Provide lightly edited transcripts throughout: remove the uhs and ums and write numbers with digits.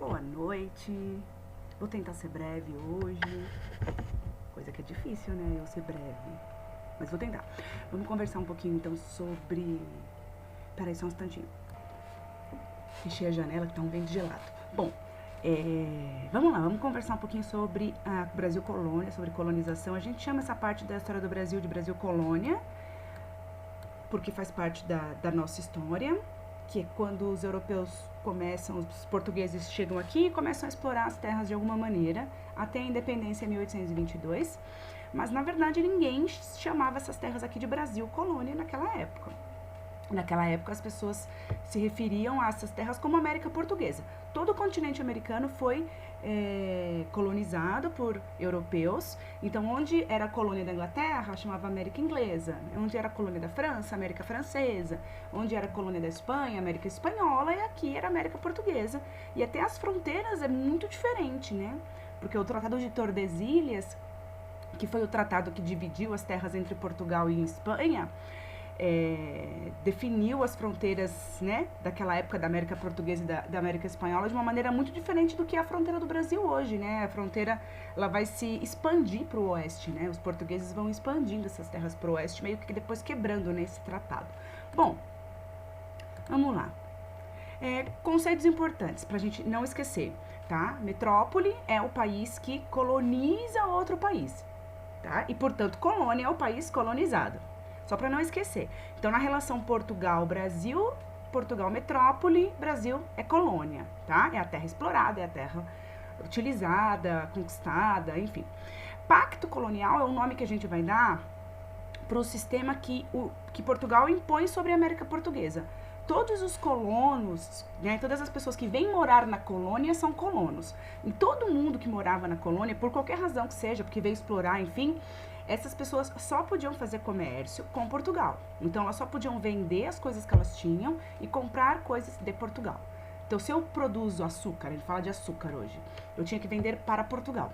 Boa noite. Vou tentar ser breve hoje. Coisa que é difícil, né? Eu ser breve. Mas vou tentar. Vamos conversar um pouquinho então sobre... Peraí, só um instantinho. Fechei a janela que tá um vento gelado. Bom, vamos lá, vamos conversar um pouquinho sobre a Brasil colônia, sobre colonização. A gente chama essa parte da história do Brasil de Brasil colônia, porque faz parte da nossa história, que é quando os europeus começam, os portugueses chegam aqui e começam a explorar as terras de alguma maneira, até a independência em 1822, mas na verdade ninguém chamava essas terras aqui de Brasil colônia naquela época. Naquela época as pessoas se referiam a essas terras como América Portuguesa. Todo o continente americano foi colonizado por europeus, então onde era a colônia da Inglaterra chamava América Inglesa, onde era a colônia da França, América Francesa, onde era a colônia da Espanha, América Espanhola, e aqui era América Portuguesa. E até as fronteiras é muito diferente, né? Porque o Tratado de Tordesilhas, que foi o tratado que dividiu as terras entre Portugal e Espanha, definiu as fronteiras, né, daquela época da América Portuguesa e da América Espanhola de uma maneira muito diferente do que a fronteira do Brasil hoje, né? A fronteira, ela vai se expandir para o oeste, né? Os portugueses vão expandindo essas terras para o oeste, meio que depois quebrando, né, esse tratado. Bom, vamos lá. Conceitos importantes para a gente não esquecer, tá? Metrópole é o país que coloniza outro país, tá? E, portanto, colônia é o país colonizado. Só para não esquecer. Então, na relação Portugal-Brasil, Portugal metrópole, Brasil é colônia, tá? É a terra explorada, é a terra utilizada, conquistada, enfim. Pacto colonial é o nome que a gente vai dar para o sistema que Portugal impõe sobre a América Portuguesa. Todos os colonos, né, todas as pessoas que vêm morar na colônia são colonos. E todo mundo que morava na colônia, por qualquer razão que seja, porque veio explorar, enfim... Essas pessoas só podiam fazer comércio com Portugal. Então, elas só podiam vender as coisas que elas tinham e comprar coisas de Portugal. Então, se eu produzo açúcar, ele fala de açúcar hoje, eu tinha que vender para Portugal.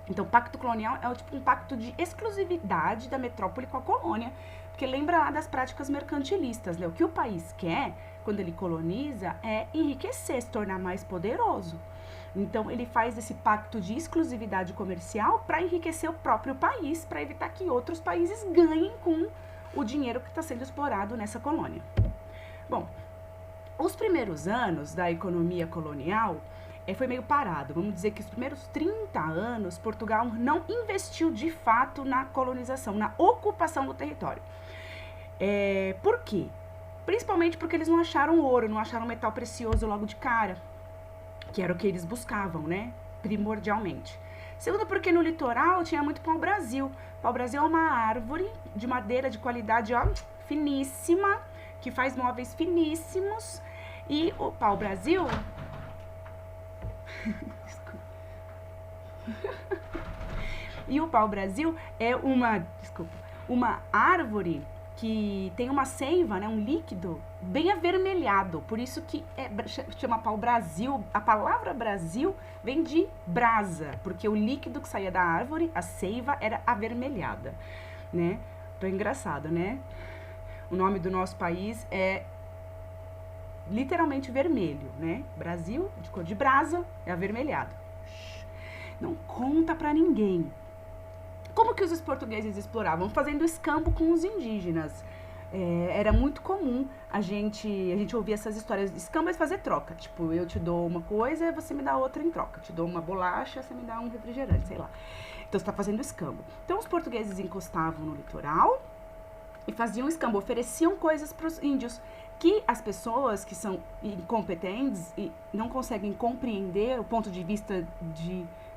Então, o pacto colonial é tipo um pacto de exclusividade da metrópole com a colônia, porque lembra lá das práticas mercantilistas, né? O que o país quer, quando ele coloniza, é enriquecer, se tornar mais poderoso. Então, ele faz esse pacto de exclusividade comercial para enriquecer o próprio país, para evitar que outros países ganhem com o dinheiro que está sendo explorado nessa colônia. Bom, os primeiros anos da economia colonial foi meio parado. Vamos dizer que os primeiros 30 anos, Portugal não investiu de fato na colonização, na ocupação do território. Por quê? Principalmente porque eles não acharam ouro, não acharam metal precioso logo de cara, que era o que eles buscavam, né, primordialmente. Segundo, porque no litoral tinha muito pau-brasil. Pau-brasil é uma árvore de madeira de qualidade, ó, finíssima, que faz móveis finíssimos. E o pau-brasil... E o pau-brasil é uma árvore que tem uma seiva, né, um líquido bem avermelhado, por isso que chama pau-brasil. A palavra Brasil vem de brasa, porque o líquido que saía da árvore, a seiva, era avermelhada, né? Então é engraçado, né? O nome do nosso país é literalmente vermelho, né? Brasil, de cor de brasa, é avermelhado. Não conta pra ninguém. Como que os portugueses exploravam? Fazendo escambo com os indígenas. Era muito comum a gente ouvir essas histórias. Escambo é fazer troca. Tipo, eu te dou uma coisa e você me dá outra em troca. Te dou uma bolacha, você me dá um refrigerante, sei lá. Então, você tá fazendo escambo. Então, os portugueses encostavam no litoral e faziam escambo. Ofereciam coisas para os índios. Que as pessoas que são incompetentes e não conseguem compreender o ponto de vista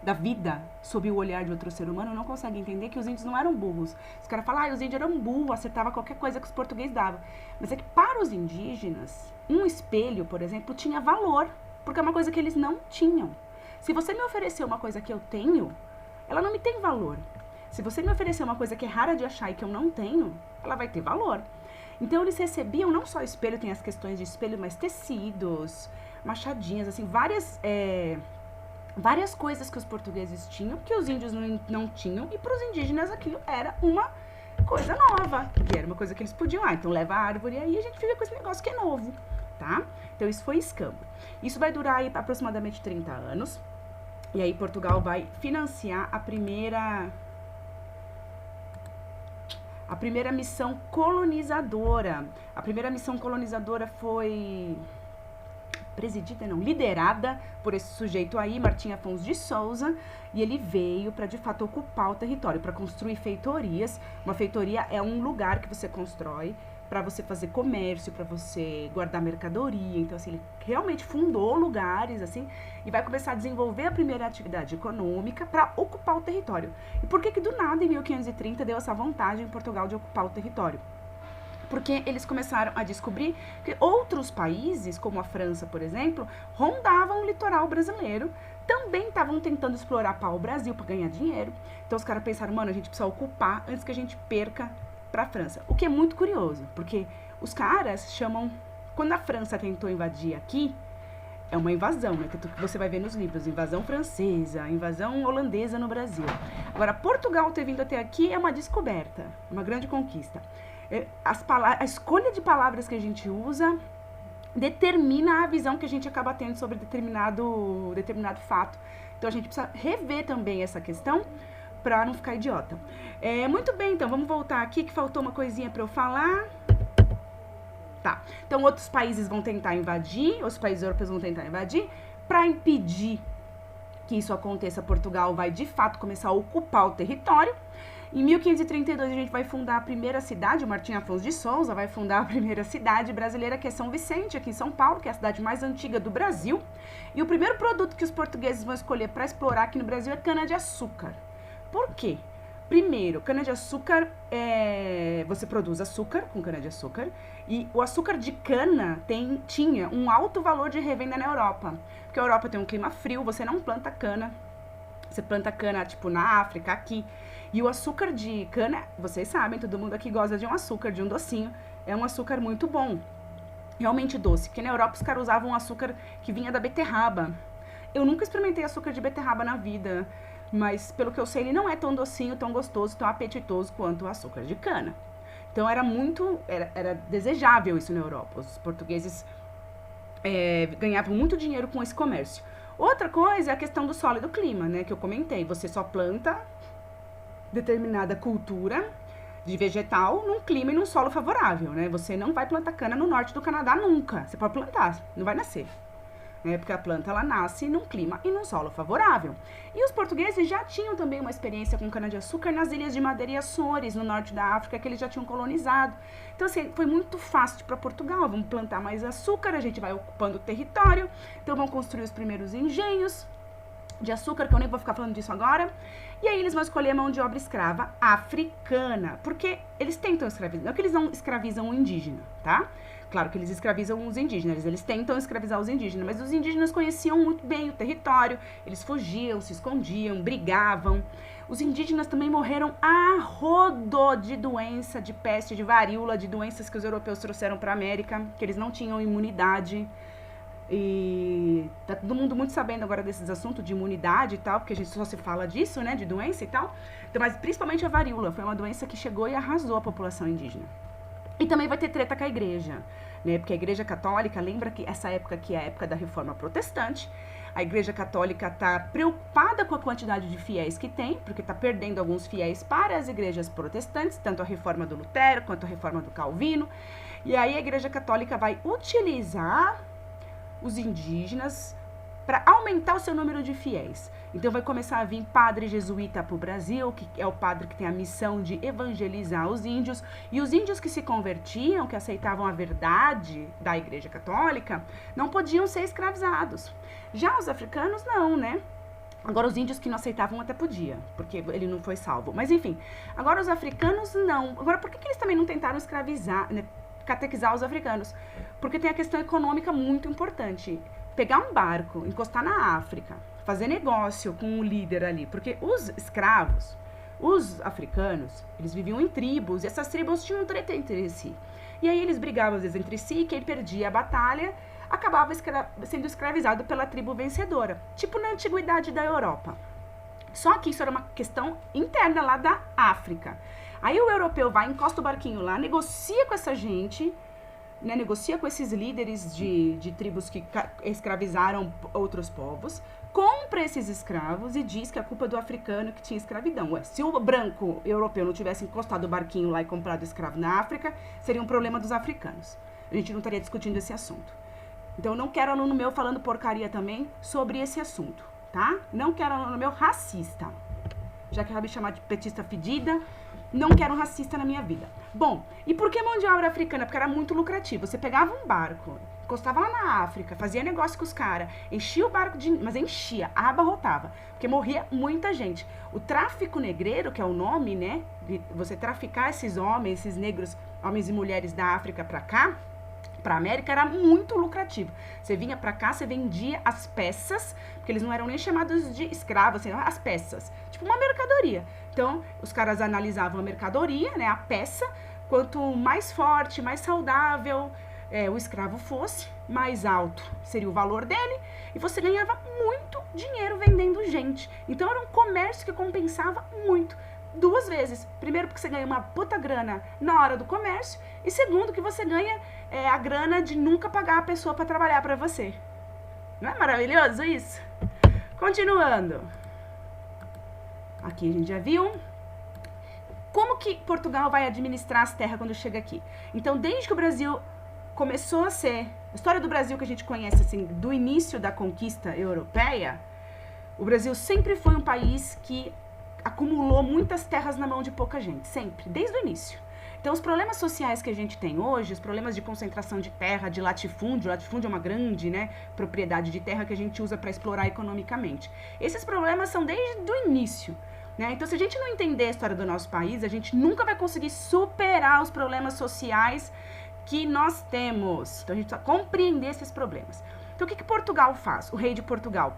da vida sob o olhar de outro ser humano, não conseguem entender que os índios não eram burros. Os caras falam, os índios eram burros, acertavam qualquer coisa que os portugueses davam. Mas é que para os indígenas, um espelho, por exemplo, tinha valor, porque é uma coisa que eles não tinham. Se você me oferecer uma coisa que eu tenho, ela não me tem valor. Se você me oferecer uma coisa que é rara de achar e que eu não tenho, ela vai ter valor. Então, eles recebiam não só espelho, tem as questões de espelho, mas tecidos, machadinhas, assim, várias coisas que os portugueses tinham, que os índios não tinham, e para os indígenas aquilo era uma coisa nova, que era uma coisa que eles podiam. Então leva a árvore aí, a gente fica com esse negócio que é novo, tá? Então isso foi escambo. Isso vai durar aí aproximadamente 30 anos. E aí Portugal vai financiar a primeira missão colonizadora. A primeira missão colonizadora foi liderada por esse sujeito aí, Martim Afonso de Souza, e ele veio para de fato ocupar o território, para construir feitorias. Uma feitoria é um lugar que você constrói para você fazer comércio, para você guardar mercadoria. Então, assim, ele realmente fundou lugares, assim, e vai começar a desenvolver a primeira atividade econômica para ocupar o território. E por que do nada, em 1530, deu essa vontade em Portugal de ocupar o território? Porque eles começaram a descobrir que outros países, como a França, por exemplo, rondavam o litoral brasileiro, também estavam tentando explorar pau-brasil para ganhar dinheiro. Então os caras pensaram, mano, a gente precisa ocupar antes que a gente perca para a França. O que é muito curioso, porque os caras chamam... Quando a França tentou invadir aqui, é uma invasão, né? Que você vai ver nos livros, invasão francesa, invasão holandesa no Brasil. Agora, Portugal ter vindo até aqui é uma descoberta, uma grande conquista. A escolha de palavras que a gente usa determina a visão que a gente acaba tendo sobre determinado fato. Então a gente precisa rever também essa questão para não ficar idiota. Muito bem, então vamos voltar aqui que faltou uma coisinha para eu falar. Tá. Então outros países vão tentar invadir, os países europeus vão tentar invadir. Para impedir que isso aconteça, Portugal vai de fato começar a ocupar o território. Em 1532 a gente vai fundar a primeira cidade, o Martim Afonso de Souza vai fundar a primeira cidade brasileira, que é São Vicente, aqui em São Paulo, que é a cidade mais antiga do Brasil. E o primeiro produto que os portugueses vão escolher para explorar aqui no Brasil é cana-de-açúcar. Por quê? Primeiro, cana-de-açúcar, você produz açúcar com cana-de-açúcar, e o açúcar de cana tinha um alto valor de revenda na Europa, porque a Europa tem um clima frio, você não planta cana, você planta cana tipo na África, aqui. E o açúcar de cana, vocês sabem, todo mundo aqui gosta de um açúcar, de um docinho. É um açúcar muito bom, realmente doce. Porque na Europa os caras usavam um açúcar que vinha da beterraba. Eu nunca experimentei açúcar de beterraba na vida, mas pelo que eu sei ele não é tão docinho, tão gostoso, tão apetitoso quanto o açúcar de cana. Então era desejável isso na Europa. Os portugueses ganhavam muito dinheiro com esse comércio. Outra coisa é a questão do solo e do clima, né, que eu comentei. Você só planta determinada cultura de vegetal num clima e num solo favorável, né? Você não vai plantar cana no norte do Canadá nunca. Você pode plantar, não vai nascer, né? Porque a planta ela nasce num clima e num solo favorável. E os portugueses já tinham também uma experiência com cana-de-açúcar nas ilhas de Madeira e Açores, no norte da África, que eles já tinham colonizado. Então, assim, foi muito fácil para Portugal. Vamos plantar mais açúcar, a gente vai ocupando o território. Então, vão construir os primeiros engenhos de açúcar, que eu nem vou ficar falando disso agora. E aí eles vão escolher a mão de obra escrava africana, porque eles tentam escravizar, não é que eles não escravizam o indígena, tá? Claro que eles escravizam os indígenas, eles tentam escravizar os indígenas, mas os indígenas conheciam muito bem o território, eles fugiam, se escondiam, brigavam. Os indígenas também morreram a rodo de doença, de peste, de varíola, de doenças que os europeus trouxeram para a América, que eles não tinham imunidade. E tá todo mundo muito sabendo agora desses assuntos de imunidade e tal, porque a gente só se fala disso, né, de doença e tal. Então, mas principalmente a varíola, foi uma doença que chegou e arrasou a população indígena. E também vai ter treta com a igreja, né, porque a igreja católica, lembra que essa época aqui é a época da reforma protestante, a igreja católica tá preocupada com a quantidade de fiéis que tem, porque tá perdendo alguns fiéis para as igrejas protestantes, tanto a reforma do Lutero quanto a reforma do Calvino, e aí a igreja católica vai utilizar os indígenas para aumentar o seu número de fiéis. Então vai começar a vir padre jesuíta para o Brasil, que é o padre que tem a missão de evangelizar os índios, e os índios que se convertiam, que aceitavam a verdade da igreja católica, não podiam ser escravizados. Já os africanos não, né? Agora os índios que não aceitavam até podia, porque ele não foi salvo. Mas enfim, agora os africanos não. Agora por que eles também não tentaram escravizar, né? Catequizar os africanos? Porque tem a questão econômica muito importante. Pegar um barco, encostar na África, fazer negócio com o líder ali. Porque os escravos, os africanos, eles viviam em tribos, e essas tribos tinham treta entre si. E aí eles brigavam às vezes entre si, e quem perdia a batalha acabava sendo escravizado pela tribo vencedora. Tipo na antiguidade da Europa. Só que isso era uma questão interna lá da África. Aí o europeu vai, encosta o barquinho lá, negocia com essa gente, né, negocia com esses líderes de tribos que escravizaram outros povos, compra esses escravos e diz que a culpa é do africano que tinha escravidão. Ué, se o branco europeu não tivesse encostado o barquinho lá e comprado escravo na África, seria um problema dos africanos. A gente não estaria discutindo esse assunto. Então, eu não quero aluno meu falando porcaria também sobre esse assunto, tá? Não quero aluno meu racista. Já que vai me chamar de petista fedida, não quero um racista na minha vida. Bom, e por que mão de obra africana? Porque era muito lucrativo. Você pegava um barco, encostava lá na África, fazia negócio com os caras, enchia o barco de... Mas enchia, abarrotava, porque morria muita gente. O tráfico negreiro, que é o nome, né? De você traficar esses homens, esses negros, homens e mulheres da África pra cá, pra América, era muito lucrativo. Você vinha pra cá, você vendia as peças, porque eles não eram nem chamados de escravos, assim, as peças. Tipo uma mercadoria. Então, os caras analisavam a mercadoria, né, a peça, quanto mais forte, mais saudável o escravo fosse, mais alto seria o valor dele, e você ganhava muito dinheiro vendendo gente. Então, era um comércio que compensava muito. Duas vezes. Primeiro, porque você ganha uma puta grana na hora do comércio, e segundo, que você ganha a grana de nunca pagar a pessoa para trabalhar para você. Não é maravilhoso isso? Continuando. Aqui a gente já viu. Como que Portugal vai administrar as terras quando chega aqui? Então, desde que o Brasil começou a ser... A história do Brasil que a gente conhece, assim, do início da conquista europeia, o Brasil sempre foi um país que acumulou muitas terras na mão de pouca gente. Sempre. Desde o início. Então, os problemas sociais que a gente tem hoje, os problemas de concentração de terra, de latifúndio é uma grande, né, propriedade de terra que a gente usa para explorar economicamente. Esses problemas são desde o início, né? Então, se a gente não entender a história do nosso país, a gente nunca vai conseguir superar os problemas sociais que nós temos. Então, a gente precisa compreender esses problemas. Então, o que Portugal faz? O rei de Portugal,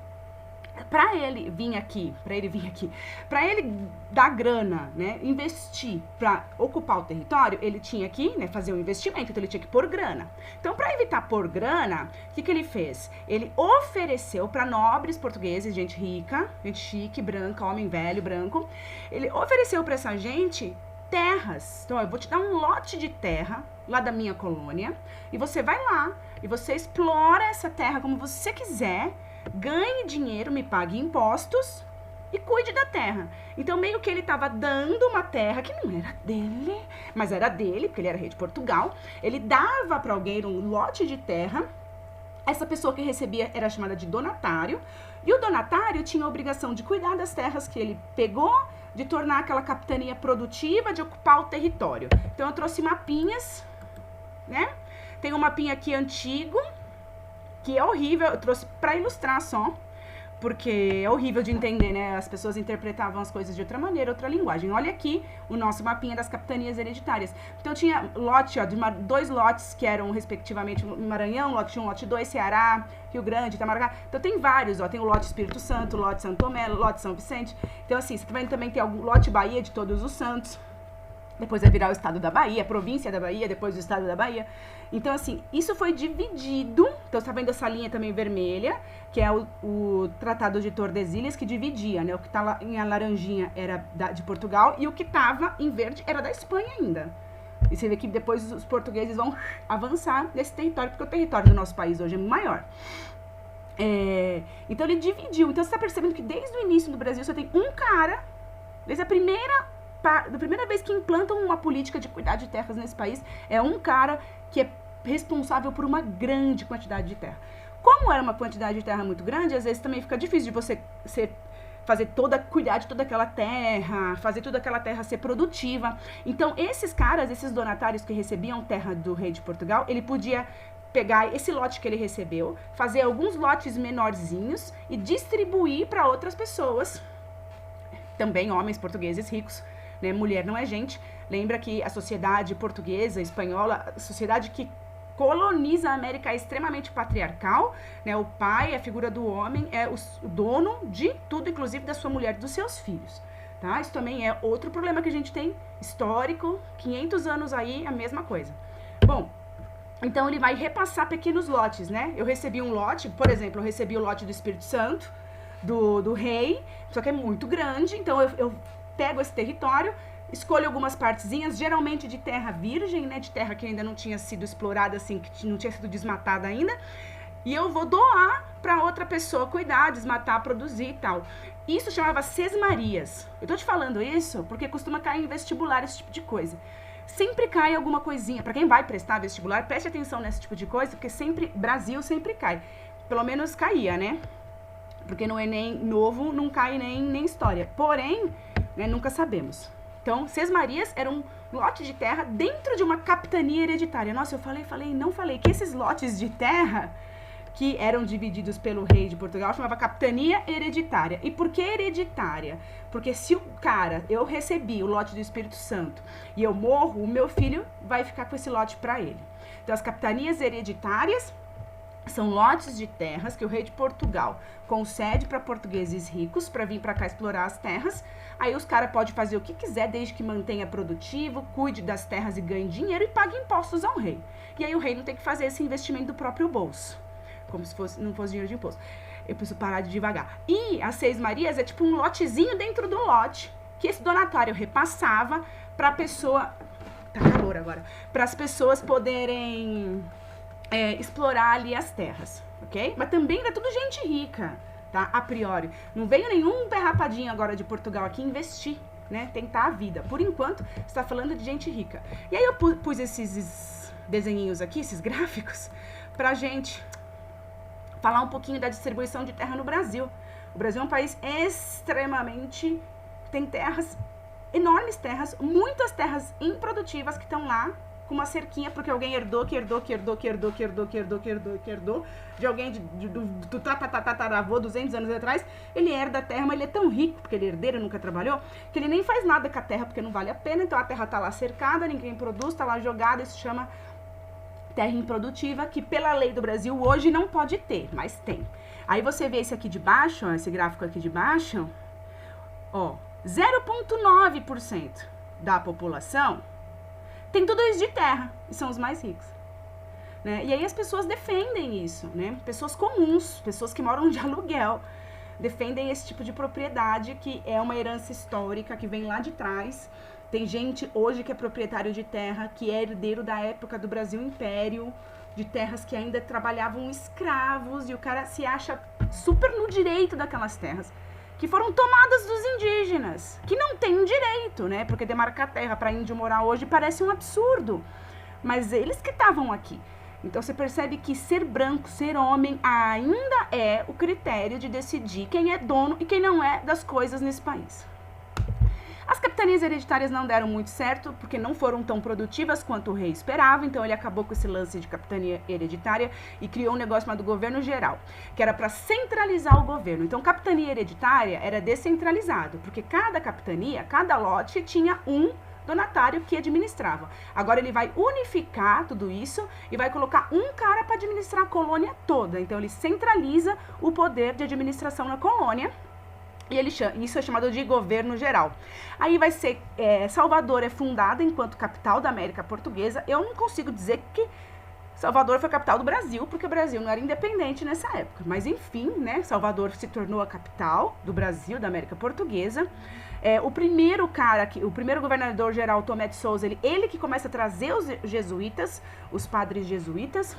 para ele vir aqui, para ele dar grana, né, investir para ocupar o território, ele tinha que, né, fazer um investimento, então ele tinha que pôr grana. Então, para evitar pôr grana, o que ele fez? Ele ofereceu para nobres portugueses, gente rica, gente chique, branca, homem velho, branco, ele ofereceu para essa gente terras. Então, eu vou te dar um lote de terra lá da minha colônia, e você vai lá, e você explora essa terra como você quiser, ganhe dinheiro, me pague impostos e cuide da terra. Então, meio que ele estava dando uma terra que não era dele, mas era dele, porque ele era rei de Portugal. Ele dava para alguém um lote de terra. Essa pessoa que recebia era chamada de donatário. E o donatário tinha a obrigação de cuidar das terras que ele pegou, de tornar aquela capitania produtiva, de ocupar o território. Então, eu trouxe mapinhas, né? Tem um mapinha aqui antigo, que é horrível, eu trouxe para ilustrar só, porque é horrível de entender, né? As pessoas interpretavam as coisas de outra maneira, outra linguagem. Olha aqui o nosso mapinha das capitanias hereditárias. Então, tinha lote, ó, dois lotes que eram, respectivamente, Maranhão, lote 1, lote 2, Ceará, Rio Grande, Itamaracá. Então, tem vários, ó. Tem o lote Espírito Santo, lote Santo Tomé, lote São Vicente. Então, assim, você também tem algum lote Bahia de Todos os Santos. Depois vai virar o estado da Bahia, a província da Bahia, depois o estado da Bahia. Então, assim, isso foi dividido. Então, você tá vendo essa linha também vermelha, que é o Tratado de Tordesilhas, que dividia, né? O que tá lá em laranjinha era de Portugal e o que tava em verde era da Espanha ainda. E você vê que depois os portugueses vão avançar nesse território, porque o território do nosso país hoje é maior. Então, ele dividiu. Então, você tá percebendo que desde o início do Brasil, você tem um cara, desde a primeira vez que implantam uma política de cuidar de terras nesse país, é um cara que é responsável por uma grande quantidade de terra. Como era uma quantidade de terra muito grande, às vezes também fica difícil de você cuidar de toda aquela terra, fazer toda aquela terra ser produtiva. Então, esses caras, esses donatários que recebiam terra do rei de Portugal, ele podia pegar esse lote que ele recebeu, fazer alguns lotes menorzinhos e distribuir para outras pessoas, também homens portugueses ricos, né? Mulher não é gente. Lembra que a sociedade portuguesa, espanhola, a sociedade que coloniza a América é extremamente patriarcal, né? O pai, a figura do homem, é o dono de tudo, inclusive da sua mulher e dos seus filhos, tá? Isso também é outro problema que a gente tem, histórico, 500 anos aí, a mesma coisa. Bom, então ele vai repassar pequenos lotes, né? Eu recebi um lote, por exemplo, eu recebi o lote do Espírito Santo, do rei, só que é muito grande, então eu pego esse território, escolho algumas partezinhas, geralmente de terra virgem, né, de terra que ainda não tinha sido explorada, assim, que não tinha sido desmatada ainda, e eu vou doar para outra pessoa cuidar, desmatar, produzir e tal. Isso chamava sesmarias. Eu tô te falando isso porque costuma cair em vestibular esse tipo de coisa. Sempre cai alguma coisinha. Para quem vai prestar vestibular, preste atenção nesse tipo de coisa, porque sempre, Brasil sempre cai. Pelo menos caía, né? Porque no Enem novo não cai nem história. Porém, né, nunca sabemos. Então, sesmarias era um lote de terra dentro de uma capitania hereditária. Nossa, eu não falei que esses lotes de terra que eram divididos pelo rei de Portugal chamava capitania hereditária. E por que hereditária? Porque se o cara, eu recebi o lote do Espírito Santo e eu morro, o meu filho vai ficar com esse lote para ele. Então, as capitanias hereditárias são lotes de terras que o rei de Portugal concede para portugueses ricos para vir para cá explorar as terras. Aí os caras podem fazer o que quiser, desde que mantenha produtivo, cuide das terras e ganhe dinheiro e pague impostos ao rei. E aí o rei não tem que fazer esse investimento do próprio bolso, como se não fosse dinheiro de imposto. Eu preciso parar de devagar. E as Sesmarias é tipo um lotezinho dentro do lote que esse donatário repassava para a pessoa... Tá calor agora. Para as pessoas poderem explorar ali as terras, ok? Mas também era tudo gente rica, tá? A priori. Não veio nenhum pé rapadinho agora de Portugal aqui investir, né? Tentar a vida. Por enquanto, você tá falando de gente rica. E aí eu pus esses desenhinhos aqui, esses gráficos, pra gente falar um pouquinho da distribuição de terra no Brasil. O Brasil é um país extremamente... tem terras, enormes terras, muitas terras improdutivas que estão lá com uma cerquinha, porque alguém herdou de alguém do tataravô 200 anos atrás. Ele herda a terra, mas ele é tão rico, porque ele é herdeiro, nunca trabalhou, que ele nem faz nada com a terra, porque não vale a pena. Então a terra tá lá cercada, ninguém produz, tá lá jogada, isso chama terra improdutiva, que pela lei do Brasil hoje não pode ter, mas tem. Aí você vê esse aqui de baixo, ó, esse gráfico aqui de baixo, ó, 0,9% da população tem tudo isso de terra, e são os mais ricos, né? E aí as pessoas defendem isso, né? Pessoas comuns, pessoas que moram de aluguel, defendem esse tipo de propriedade, que é uma herança histórica, que vem lá de trás. Tem gente hoje que é proprietário de terra, que é herdeiro da época do Brasil Império, de terras que ainda trabalhavam escravos, e o cara se acha super no direito daquelas terras, que foram tomadas dos indígenas, que não têm direito, né? Porque demarcar terra para índio morar hoje parece um absurdo, mas eles que estavam aqui. Então você percebe que ser branco, ser homem, ainda é o critério de decidir quem é dono e quem não é das coisas nesse país. As capitanias hereditárias não deram muito certo, porque não foram tão produtivas quanto o rei esperava, então ele acabou com esse lance de capitania hereditária e criou um negócio chamado governo geral, que era para centralizar o governo. Então, capitania hereditária era descentralizado, porque cada capitania, cada lote tinha um donatário que administrava. Agora ele vai unificar tudo isso e vai colocar um cara para administrar a colônia toda. Então, ele centraliza o poder de administração na colônia. E isso é chamado de governo geral. Aí vai ser, Salvador é fundada enquanto capital da América Portuguesa. Eu não consigo dizer que Salvador foi a capital do Brasil, porque o Brasil não era independente nessa época. Mas enfim, né, Salvador se tornou a capital do Brasil, da América Portuguesa. O primeiro governador geral, Tomé de Souza, ele que começa a trazer os jesuítas, os padres jesuítas,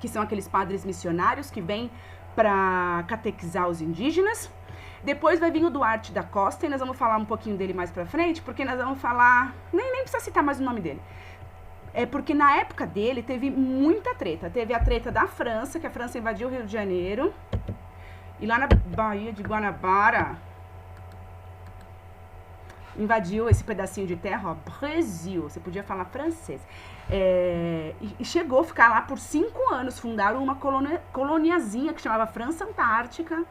que são aqueles padres missionários que vêm para catequizar os indígenas. Depois vai vir o Duarte da Costa, e nós vamos falar um pouquinho dele mais pra frente, porque nós vamos falar... Nem precisa citar mais o nome dele. É porque na época dele teve muita treta. Teve a treta da França, que a França invadiu o Rio de Janeiro. E lá na Baía de Guanabara, invadiu esse pedacinho de terra, ó, Brasil. Você podia falar francês. E chegou a ficar lá por 5 anos. Fundaram uma coloniazinha que chamava França Antártica.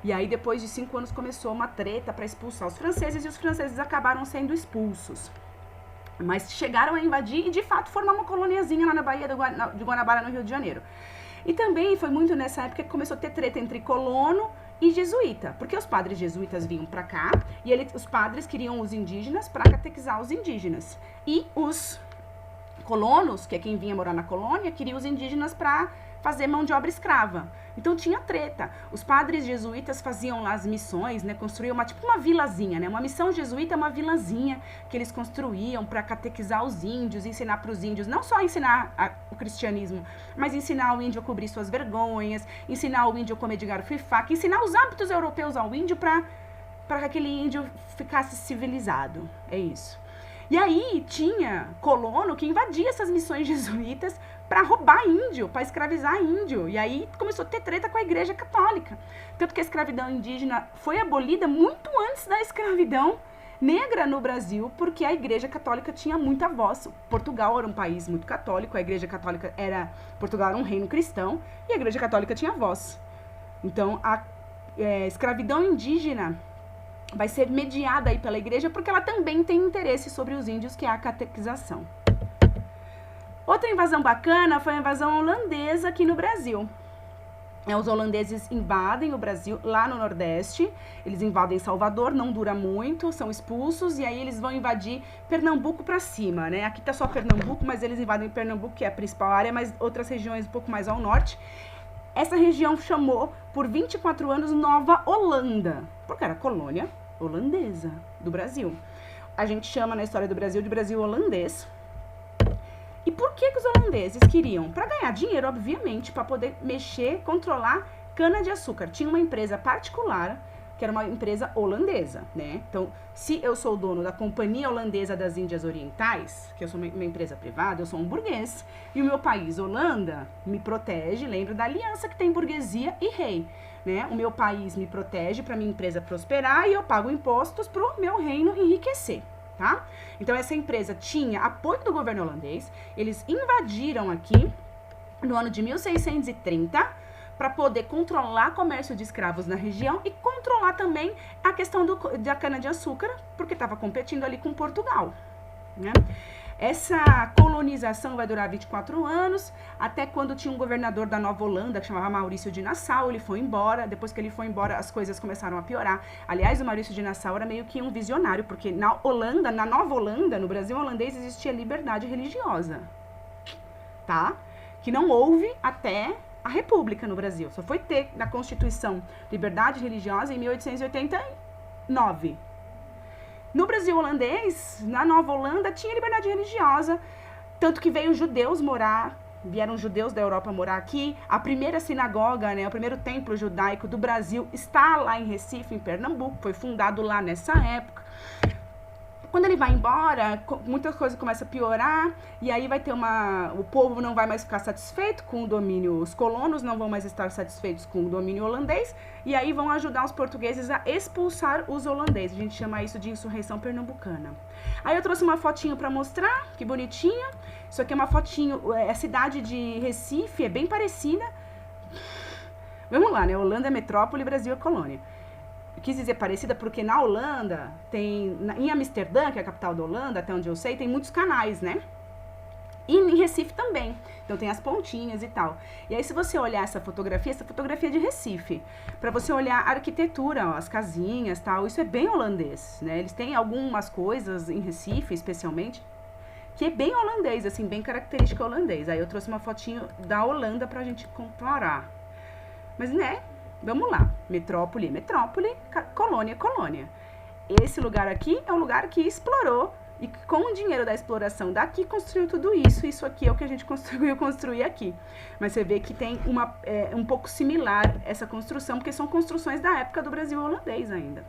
E aí, depois de 5 anos, começou uma treta para expulsar os franceses, e os franceses acabaram sendo expulsos. Mas chegaram a invadir e, de fato, formar uma coloniazinha lá na Baía de Guanabara, no Rio de Janeiro. E também foi muito nessa época que começou a ter treta entre colono e jesuíta, porque os padres jesuítas vinham para cá, e os padres queriam os indígenas para catequizar os indígenas. E os colonos, que é quem vinha morar na colônia, queriam os indígenas para fazer mão de obra escrava. Então tinha treta. Os padres jesuítas faziam lá as missões, né? Construíam tipo uma vilazinha, né? Uma missão jesuíta é uma vilazinha que eles construíam para catequizar os índios, ensinar para os índios, não só ensinar o cristianismo, mas ensinar o índio a cobrir suas vergonhas, ensinar o índio a comer de garfo e faca, ensinar os hábitos europeus ao índio para que aquele índio ficasse civilizado. É isso. E aí tinha colono que invadia essas missões jesuítas para roubar índio, para escravizar índio. E aí começou a ter treta com a Igreja Católica. Tanto que a escravidão indígena foi abolida muito antes da escravidão negra no Brasil, porque a Igreja Católica tinha muita voz. Portugal era um país muito católico, a Igreja Católica Portugal era um reino cristão, e a Igreja Católica tinha voz. Então, a escravidão indígena vai ser mediada aí pela Igreja, porque ela também tem interesse sobre os índios, que é a catequização. Outra invasão bacana foi a invasão holandesa aqui no Brasil. Os holandeses invadem o Brasil lá no Nordeste, eles invadem Salvador, não dura muito, são expulsos, e aí eles vão invadir Pernambuco para cima, né? Aqui tá só Pernambuco, mas eles invadem Pernambuco, que é a principal área, mas outras regiões um pouco mais ao norte. Essa região chamou por 24 anos Nova Holanda, porque era colônia holandesa do Brasil. A gente chama na história do Brasil de Brasil holandês. E por que os holandeses queriam? Para ganhar dinheiro, obviamente, para poder mexer, controlar cana-de-açúcar. Tinha uma empresa particular, que era uma empresa holandesa, né? Então, se eu sou o dono da Companhia Holandesa das Índias Orientais, que eu sou uma empresa privada, eu sou um burguês, e o meu país, Holanda, me protege, lembra da aliança que tem burguesia e rei, né? O meu país me protege para minha empresa prosperar e eu pago impostos para o meu reino enriquecer. Tá? Então essa empresa tinha apoio do governo holandês, eles invadiram aqui no ano de 1630 para poder controlar o comércio de escravos na região e controlar também a questão da cana-de-açúcar, porque estava competindo ali com Portugal, né? Essa colonização vai durar 24 anos, até quando tinha um governador da Nova Holanda, que chamava Maurício de Nassau, ele foi embora. Depois que ele foi embora, as coisas começaram a piorar. Aliás, o Maurício de Nassau era meio que um visionário, porque na Nova Holanda, no Brasil holandês, existia liberdade religiosa, tá? Que não houve até a República no Brasil. Só foi ter na Constituição liberdade religiosa em 1889. No Brasil holandês, na Nova Holanda, tinha liberdade religiosa, tanto que vieram judeus da Europa morar aqui. A primeira sinagoga, né, o primeiro templo judaico do Brasil está lá em Recife, em Pernambuco, foi fundado lá nessa época. Quando ele vai embora, muitas coisas começam a piorar, e aí vai ter o povo não vai mais ficar satisfeito com o domínio, os colonos não vão mais estar satisfeitos com o domínio holandês, e aí vão ajudar os portugueses a expulsar os holandeses. A gente chama isso de insurreição pernambucana. Aí eu trouxe uma fotinho para mostrar, que bonitinha. Isso aqui é uma fotinho, a cidade de Recife é bem parecida. Vamos lá, né? Holanda é metrópole, Brasil é colônia. Eu quis dizer parecida porque na Holanda, em Amsterdã, que é a capital da Holanda, até onde eu sei, tem muitos canais, né? E em Recife também. Então tem as pontinhas e tal. E aí se você olhar essa fotografia é de Recife. Para você olhar a arquitetura, ó, as casinhas e tal, isso é bem holandês, né? Eles têm algumas coisas em Recife, especialmente, que é bem holandês, assim, bem característica holandês. Aí eu trouxe uma fotinho da Holanda pra gente comparar. Mas, né? Vamos lá, metrópole, colônia, colônia. Esse lugar aqui é um lugar que explorou e que com o dinheiro da exploração daqui construiu tudo isso. Isso aqui é o que a gente conseguiu construir aqui. Mas você vê que tem um pouco similar essa construção, porque são construções da época do Brasil holandês ainda.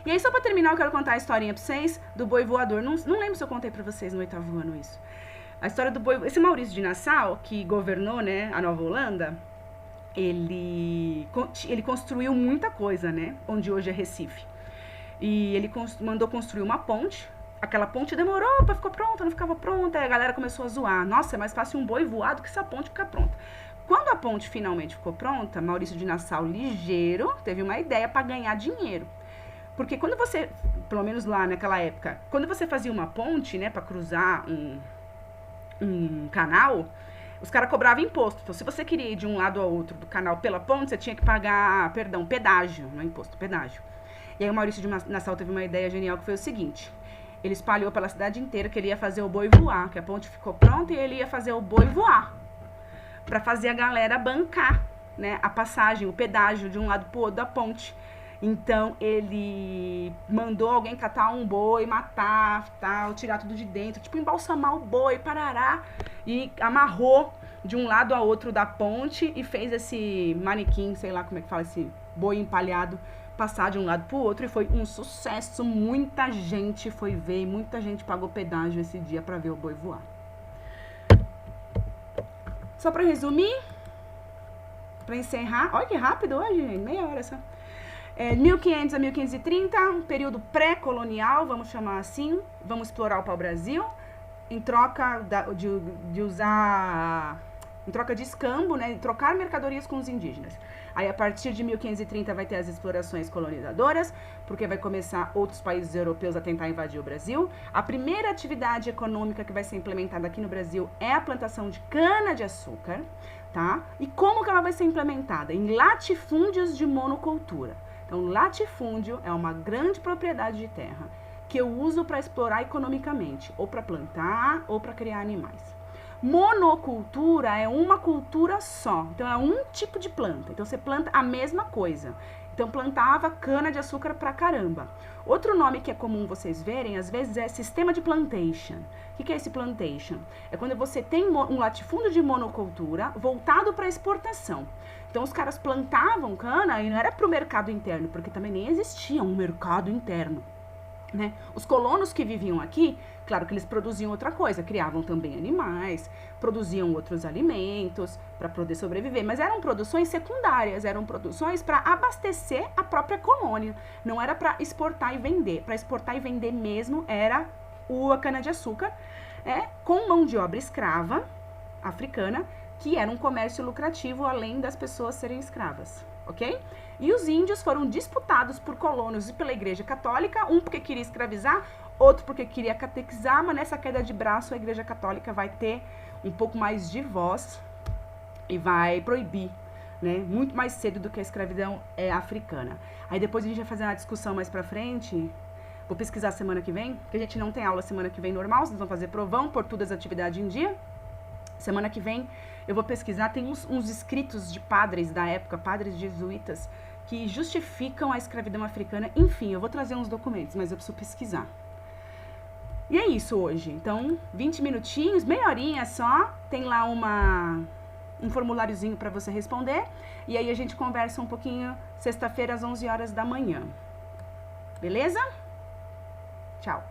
E aí, só pra terminar, eu quero contar a historinha pra vocês do boi voador. Não lembro se eu contei pra vocês no 8º ano isso. A história do boi... Esse Maurício de Nassau, que governou, né, a Nova Holanda... Ele construiu muita coisa, né? Onde hoje é Recife. E ele mandou construir uma ponte. Aquela ponte demorou para ficar pronta, não ficava pronta. Aí a galera começou a zoar. Nossa, é mais fácil um boi voar do que essa ponte ficar pronta. Quando a ponte finalmente ficou pronta, Maurício de Nassau, ligeiro, teve uma ideia para ganhar dinheiro. Porque quando você, pelo menos lá naquela época, quando você fazia uma ponte, né, para cruzar um canal... Os caras cobravam imposto. Então, se você queria ir de um lado ao outro do canal pela ponte, você tinha que pagar, pedágio, não é imposto, pedágio. E aí o Maurício de Nassau teve uma ideia genial que foi o seguinte. Ele espalhou pela cidade inteira que ele ia fazer o boi voar, que a ponte ficou pronta e ele ia fazer o boi voar. Pra fazer a galera bancar né, a passagem, o pedágio de um lado pro outro da ponte. Então, ele mandou alguém catar um boi, matar, tal, tirar tudo de dentro, tipo, embalsamar o boi, parará, e amarrou de um lado a outro da ponte e fez esse manequim, sei lá como é que fala, esse boi empalhado, passar de um lado pro outro, e foi um sucesso. Muita gente foi ver, muita gente pagou pedágio esse dia pra ver o boi voar. Só pra resumir, pra encerrar, olha que rápido hoje, gente, meia hora só. 1500 a 1530, um período pré-colonial, vamos chamar assim. Vamos explorar o pau-brasil em troca de usar, em troca de escambo, né, trocar mercadorias com os indígenas. Aí, a partir de 1530, vai ter as explorações colonizadoras, porque vai começar outros países europeus a tentar invadir o Brasil. A primeira atividade econômica que vai ser implementada aqui no Brasil é a plantação de cana-de-açúcar, tá? E como que ela vai ser implementada? Em latifúndios de monocultura. Então, latifúndio é uma grande propriedade de terra que eu uso para explorar economicamente, ou para plantar, ou para criar animais. Monocultura é uma cultura só, então é um tipo de planta. Então, você planta a mesma coisa. Então, plantava cana-de-açúcar pra caramba. Outro nome que é comum vocês verem, às vezes, é sistema de plantation. O que é esse plantation? É quando você tem um latifúndio de monocultura voltado para exportação. Então, os caras plantavam cana e não era para o mercado interno, porque também nem existia um mercado interno, né? Os colonos que viviam aqui, claro que eles produziam outra coisa, criavam também animais, produziam outros alimentos para poder sobreviver, mas eram produções secundárias, eram produções para abastecer a própria colônia, não era para exportar e vender. Para exportar e vender mesmo era a cana-de-açúcar, com mão de obra escrava africana, que era um comércio lucrativo, além das pessoas serem escravas, ok? E os índios foram disputados por colonos e pela Igreja Católica, um porque queria escravizar, outro porque queria catequizar, mas nessa queda de braço a Igreja Católica vai ter um pouco mais de voz e vai proibir, né, muito mais cedo do que a escravidão africana. Aí depois a gente vai fazer uma discussão mais pra frente, vou pesquisar semana que vem, porque a gente não tem aula semana que vem normal, vocês vão fazer provão, por todas as atividades em dia. Semana que vem eu vou pesquisar, tem uns escritos de padres da época, padres jesuítas, que justificam a escravidão africana. Enfim, eu vou trazer uns documentos, mas eu preciso pesquisar. E é isso hoje. Então, 20 minutinhos, meia horinha só, tem lá um formuláriozinho para você responder, e aí a gente conversa um pouquinho sexta-feira às 11 horas da manhã. Beleza? Tchau.